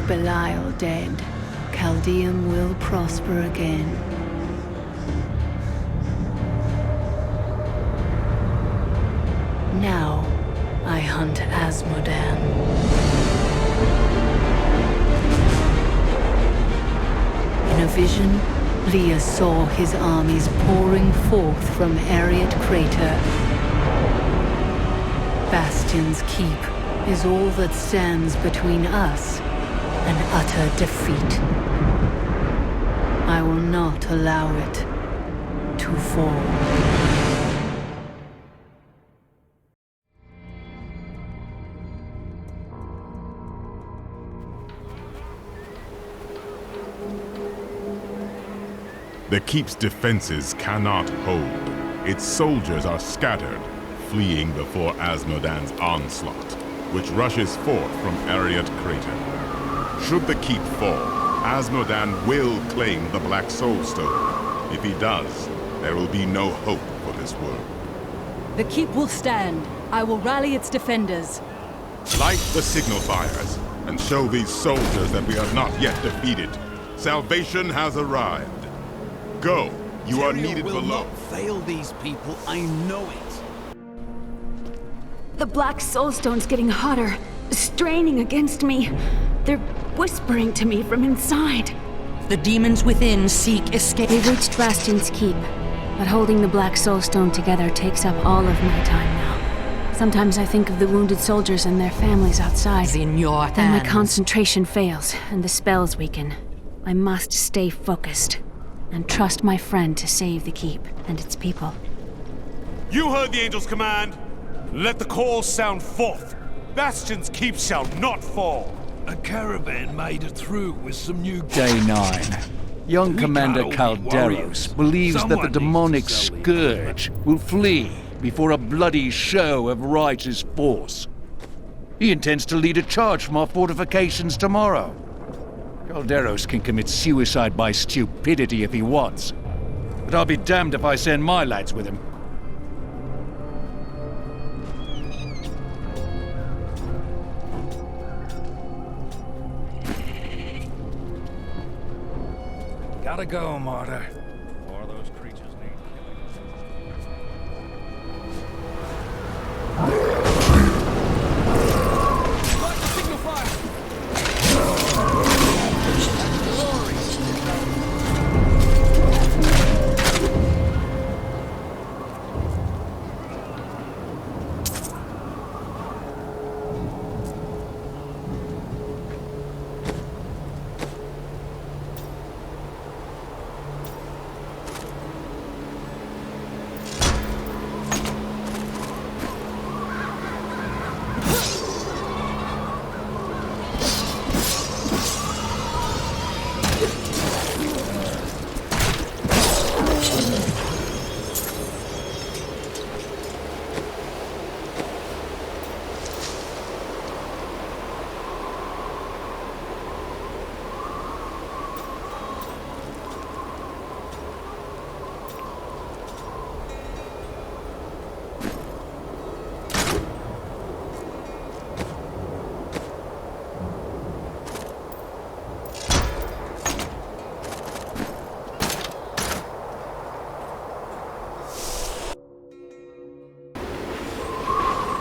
Belial dead, Caldeum will prosper again. Now, I hunt Azmodan. In a vision, Leah saw his armies pouring forth from Ariat Crater. Bastion's Keep is all that stands between us and utter defeat. I will not allow it to fall. The Keep's defenses cannot hold. Its soldiers are scattered, fleeing before Azmodan's onslaught, which rushes forth from Ariat Crater. Should the Keep fall, Azmodan will claim the Black Soul Stone. If he does, there will be no hope for this world. The Keep will stand. I will rally its defenders. Light the signal fires, and show these soldiers that we are not yet defeated. Salvation has arrived. Go! You are needed below. will not fail these people, I know it. The Black Soulstone's getting hotter, straining against me. They're whispering to me from inside. The demons within seek escape. We reached Bastion's Keep, but holding the Black Soulstone together takes up all of my time now. Sometimes I think of the wounded soldiers and their families outside. It's in your hands. Then my concentration fails, and the spells weaken. I must stay focused, and trust my friend to save the Keep and its people. You heard the Angel's command! Let the call sound forth! Bastion's Keep shall not fall! A caravan made it through with some new... Day 9. Young Commander Calderos believes that the demonic scourge will flee before a bloody show of right is force. He intends to lead a charge from our fortifications tomorrow. Calderos can commit suicide by stupidity if he wants, but I'll be damned if I send my lads with him. Gotta go, Martyr. More of those creatures need signal fire!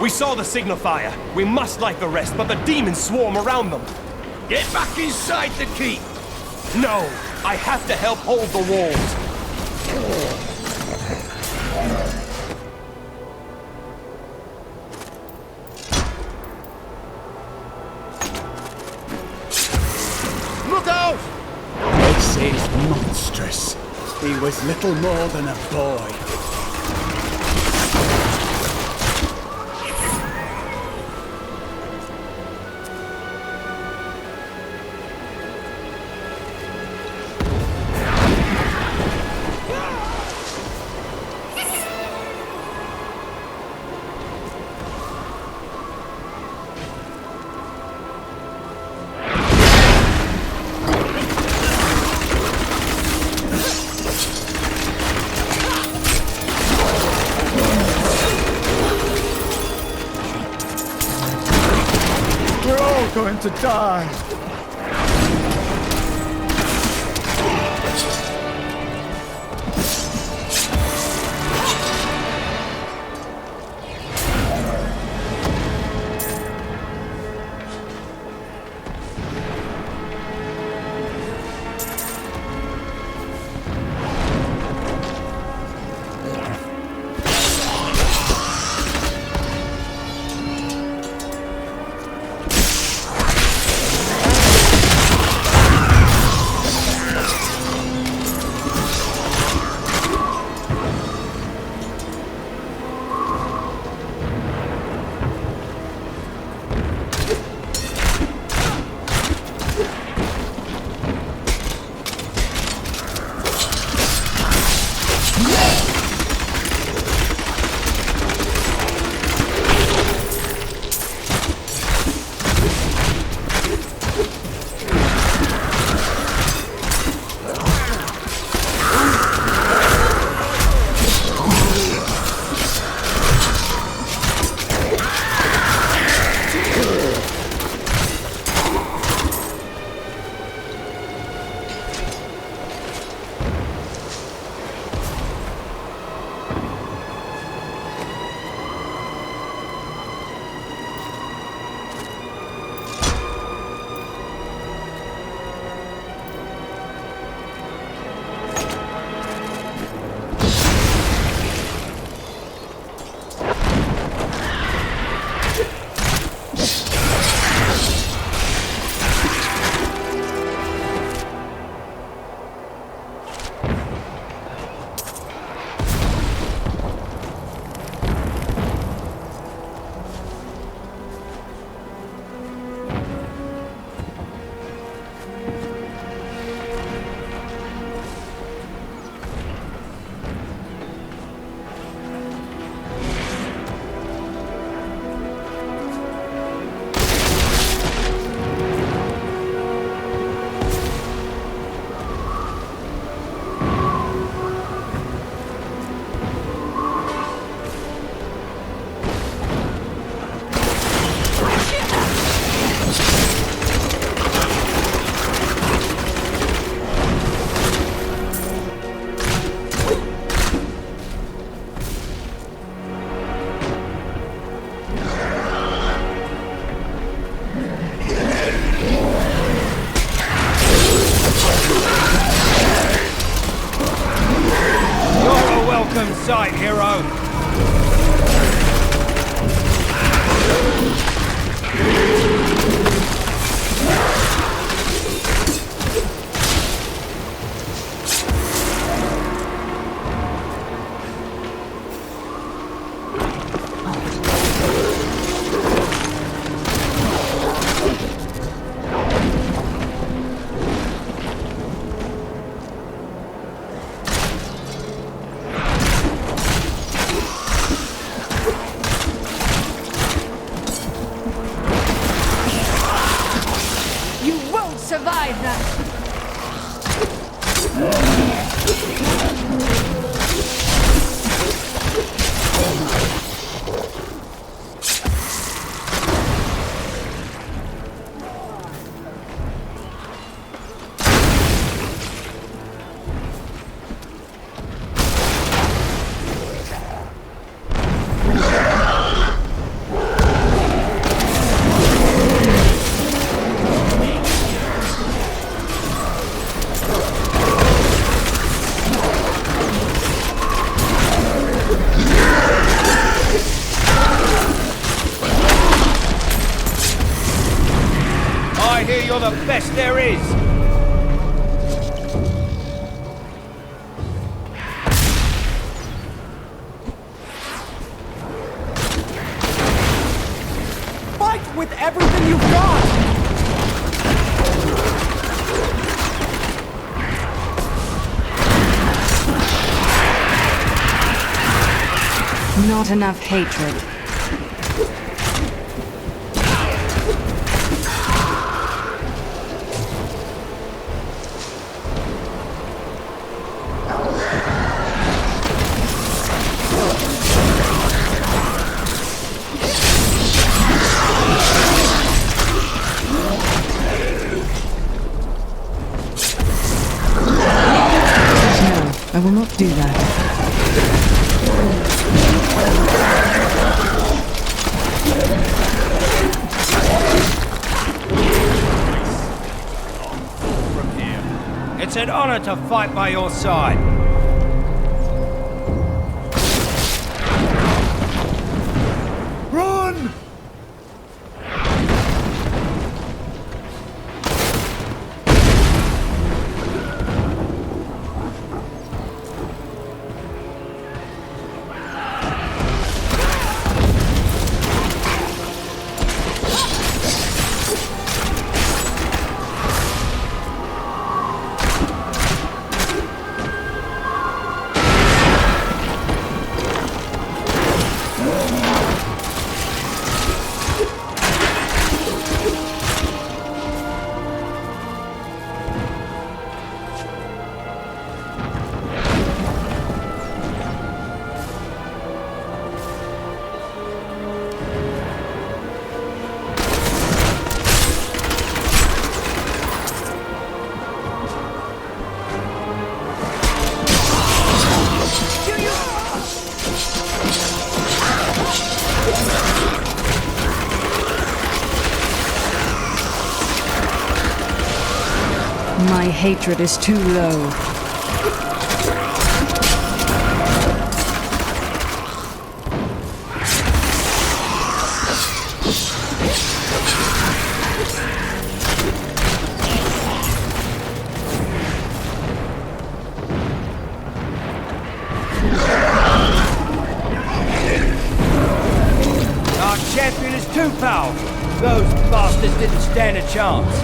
We saw the signal fire. We must light the rest, but the demons swarm around them. Get back inside the keep! No! I have to help hold the walls. Look out! This is monstrous. He was little more than a boy. Going to die. sight, hero! Survive that! I hear you're the best there is! Fight with everything you've got! Not enough hatred. I will not do that. From here. It's an honor to fight by your side. Run! My hatred is too low. Our champion is too powerful. Those bastards didn't stand a chance.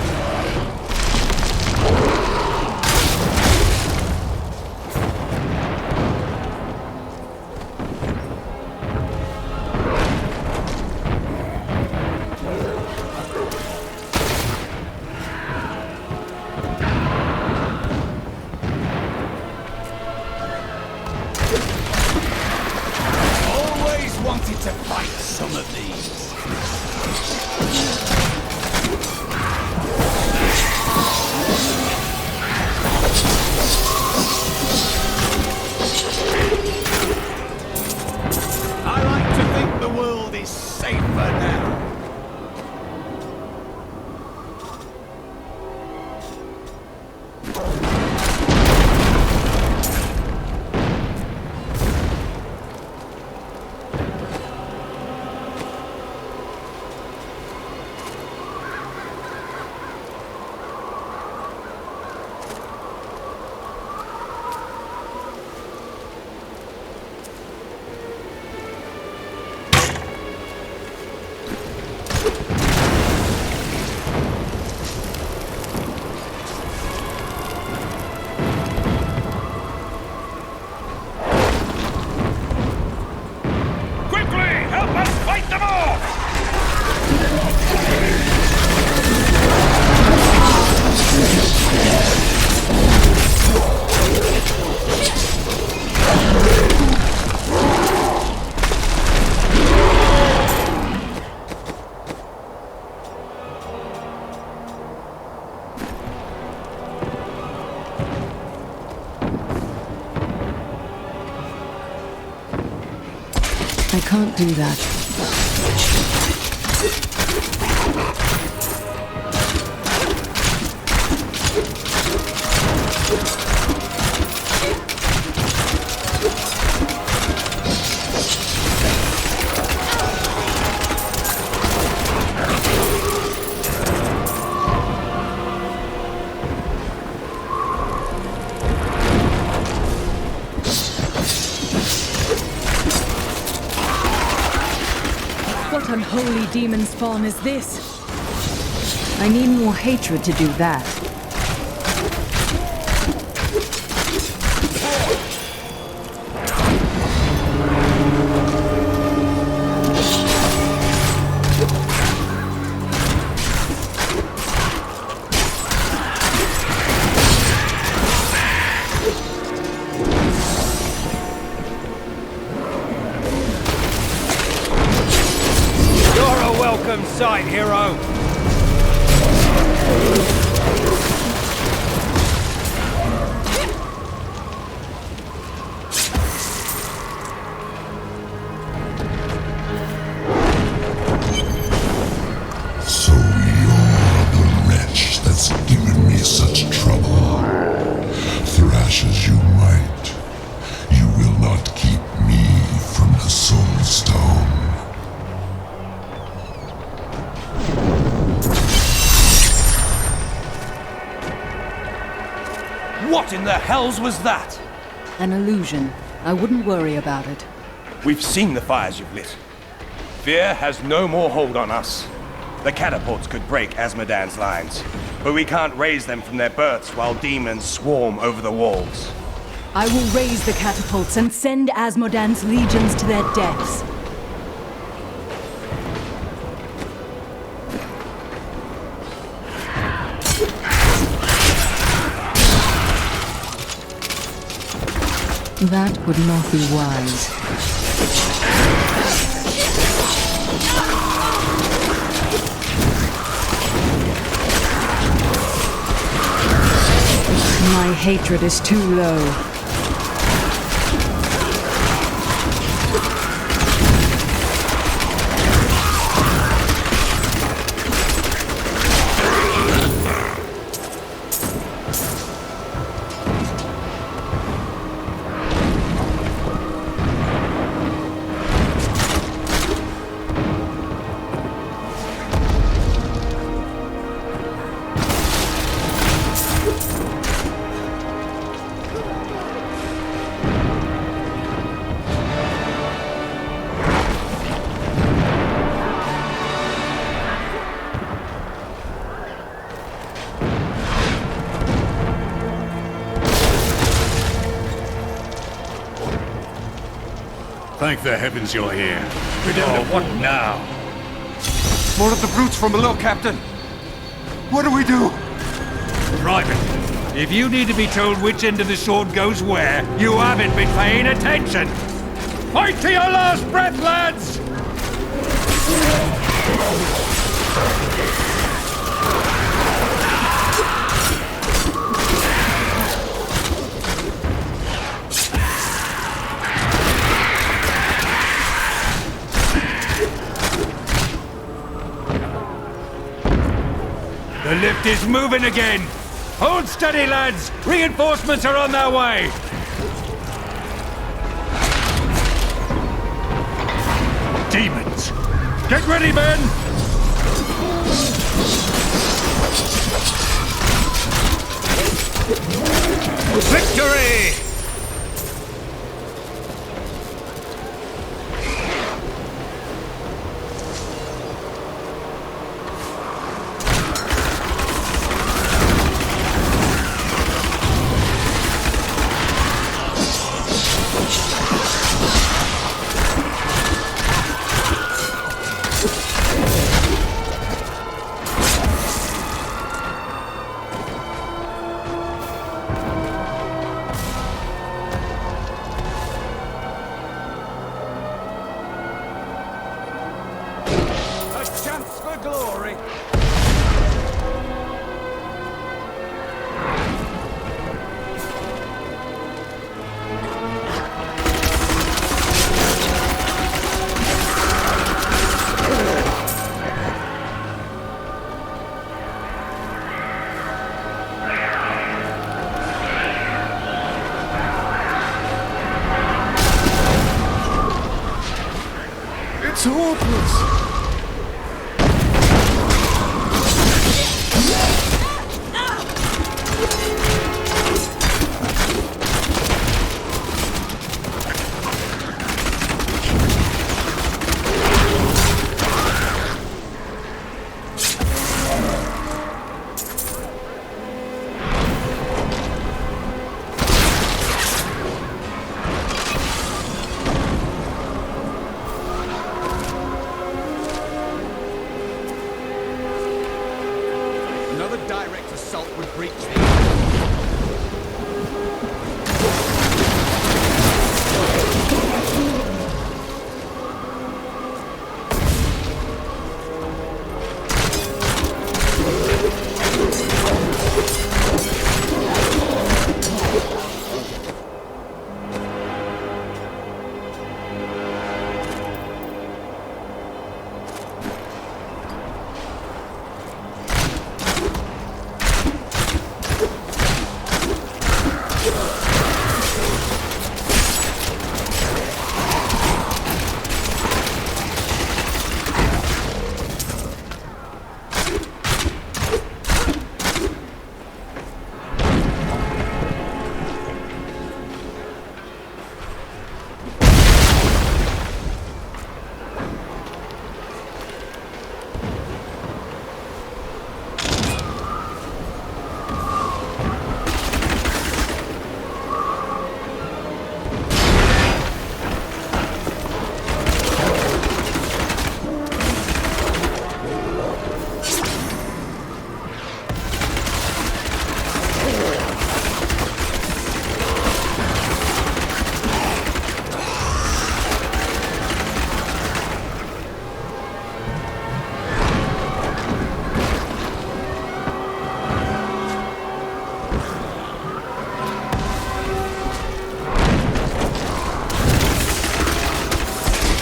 Always wanted to fight some of these. I like to think the world is safer now. I can't do that. What unholy demon spawn is this? I need more hatred to do that. Welcome sight, hero! So you're the wretch that's given me such trouble. Thrash as you might, you will not keep me from the Soul Stone. What in the hells was that? An illusion. I wouldn't worry about it. We've seen the fires you've lit. Fear has no more hold on us. The catapults could break Azmodan's lines, but we can't raise them from their berths while demons swarm over the walls. I will raise the catapults and send Azmodan's legions to their deaths. That would not be wise. My hatred is too low. Thank the heavens you're here. What now? More of the brutes from below, Captain. What do we do? Private, if you need to be told which end of the sword goes where, you haven't been paying attention! Fight to your last breath, lads! The lift is moving again! Hold steady, lads! Reinforcements are on their way! Demons! Get ready, men! Victory! It's hopeless. Another direct assault would breach the...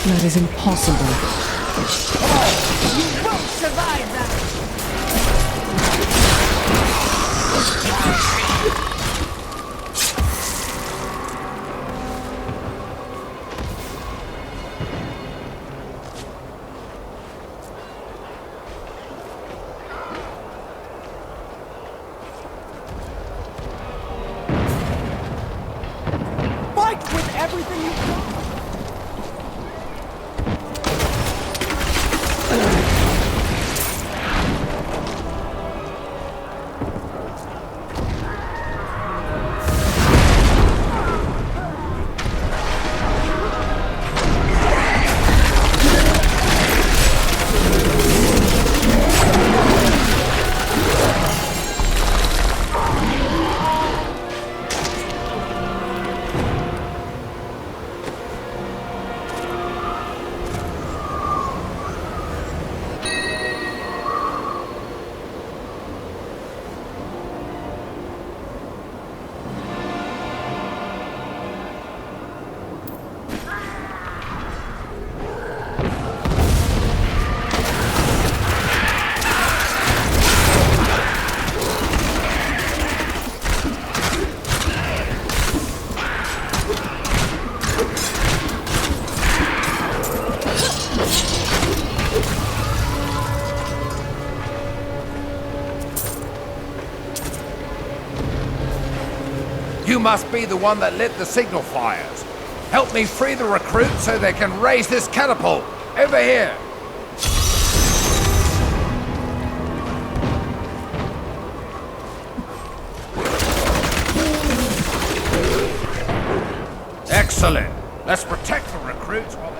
That is impossible. You won't survive that! Fight with everything you've got! You must be the one that lit the signal fires. Help me free the recruits so they can raise this catapult. Over here. Excellent. Let's protect the recruits while they...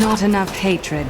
Not enough hatred.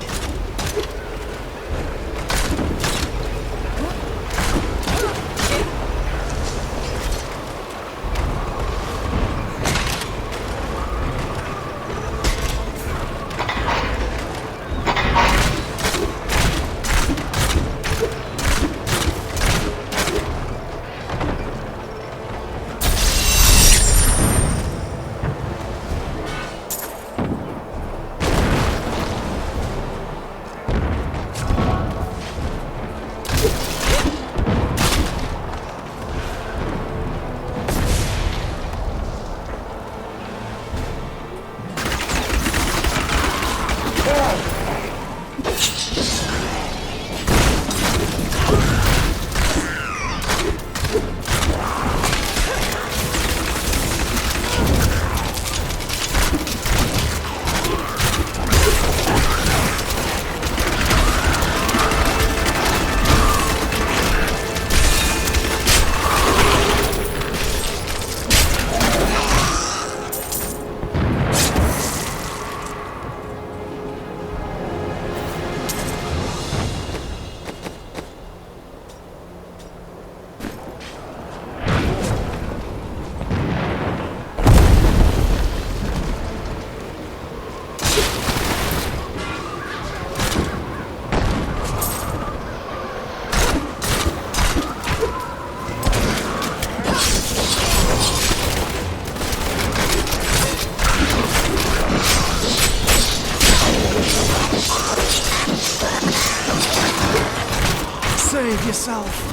Save yourself.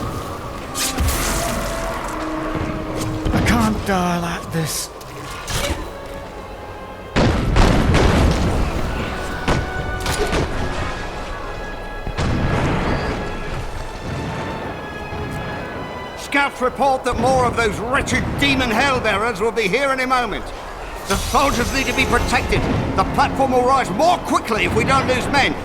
I can't die like this. Scouts report that more of those wretched demon hellbearers will be here any moment. The soldiers need to be protected. The platform will rise more quickly if we don't lose men.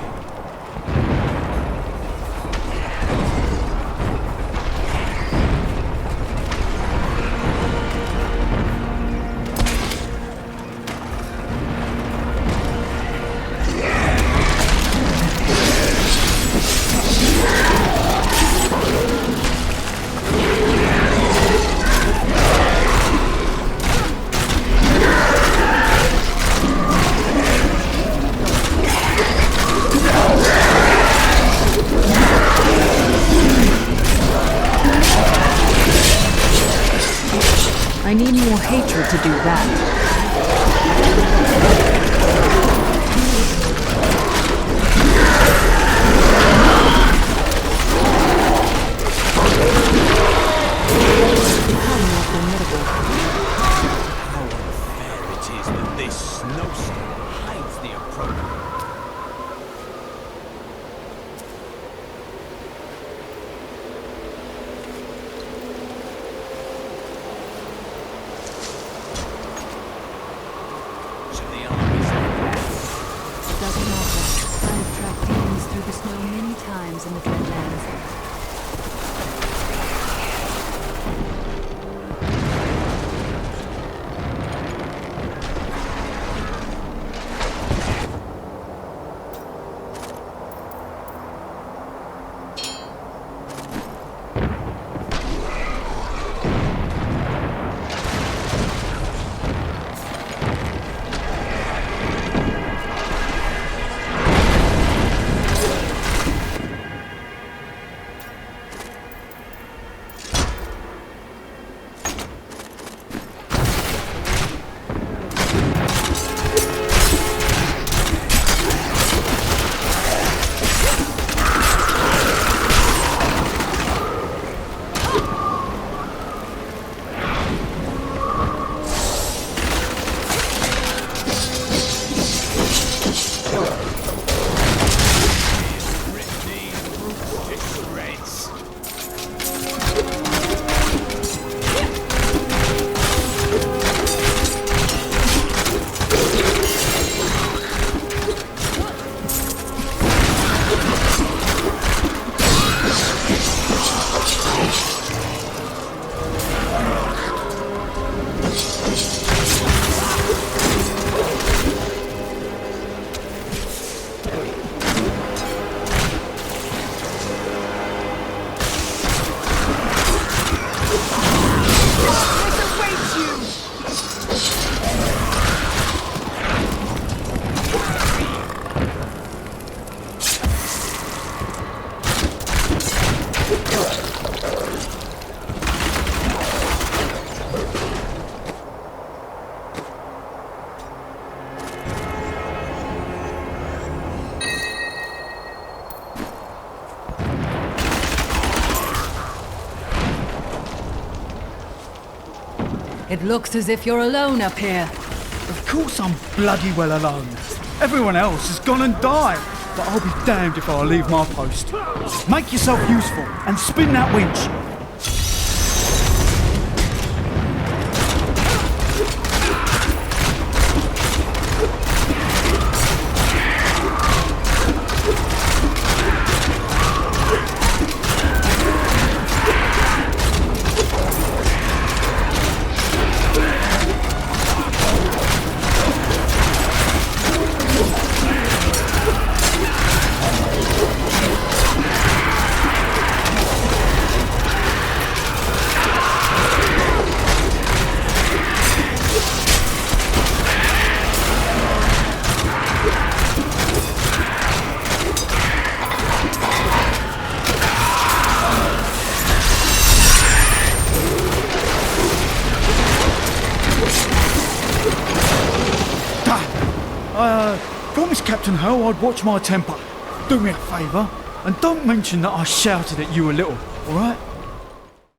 I need more hatred to do that. How unfair it is that this snowstorm hides the approach. It doesn't matter. I've tracked demons through the snow many times in the Dreadlands. It looks as if you're alone up here. Of course I'm bloody well alone. Everyone else has gone and died. But I'll be damned if I leave my post. Make yourself useful and spin that winch. Promised Captain Ho I'd watch my temper. Do me a favour, and don't mention that I shouted at you a little, alright?